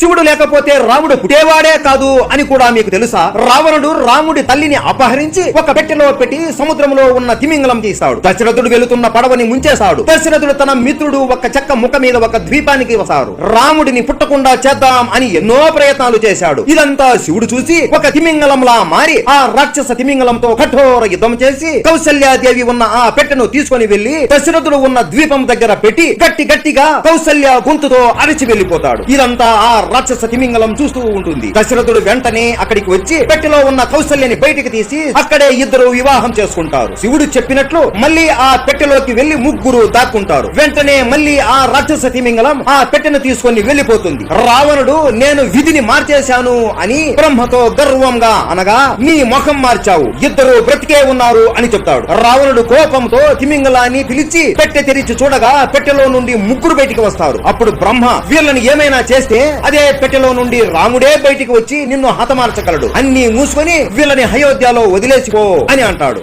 శివుడు లేకపోతే రాముడు పుట్టేవాడే కాదు అని కూడా మీకు తెలుసా? రావణుడు రాముడి తల్లిని అపహరించి ఒక పెట్టెలో పెట్టి సముద్రంలో ఉన్న తిమింగలం తీస్తాడు. దశరథుడు వెళుతున్న పడవని ముంచేశాడు. దశరథుడు తన మిత్రుడు ఒక చెక్క ముఖ మీద ఒక ద్వీపానికి వస్తారు. రాముడిని పుట్టకుండా చేద్దాం అని ఎన్నో ప్రయత్నాలు చేశాడు. ఇదంతా శివుడు చూసి ఒక తిమింగలంలా మారి ఆ రాక్షస తిమింగలంతో కఠోర యుద్ధం చేసి కౌసల్యాదేవి ఉన్న ఆ పెట్టెను తీసుకొని వెళ్లి దశరథుడు ఉన్న ద్వీపం దగ్గర పెట్టి గట్టిగా కౌసల్య గొంతుతో అరిచి వెళ్లిపోతాడు. ఇదంతా ఆ రాక్షస తిమింగలం చూస్తూ ఉంటుంది. దశరథుడు వెంటనే అక్కడికి వచ్చి పెట్టెలో ఉన్న కౌసల్యని బయటికి తీసి అక్కడే ఇద్దరు వివాహం చేసుకుంటారు. శివుడు చెప్పినట్లు మళ్ళీ ఆ పెట్టెలోకి వెళ్లి ముగ్గురు దాక్కుంటారు. వెంటనే మళ్ళీ ఆ రాక్షస తిమింగలం ఆ పెట్టెను తీసుకొని వెళ్లిపోతుంది. రావణుడు నేను విధిని మార్చేశాను అని బ్రహ్మతో గర్వంగా అనగా నీ ముఖం మార్చావు, ఇద్దరు బ్రతికే ఉన్నారు అని చెప్తాడు. రావణుడు కోపంతో తిమింగలాన్ని పిలిచి పెట్టె తెరిచి చూడగా పెట్టెలో నుండి ముగ్గురు బయటికి వస్తారు. అప్పుడు బ్రహ్మ వీళ్ళని ఏమైనా చేస్తే అదే పెట్టెలో నుండి రాముడే బయటికి వచ్చి నిన్ను హతమార్చగలడు, అన్ని మూసుకొని వీళ్ళని అయోధ్యలో వదిలేసిపో అని అంటాడు.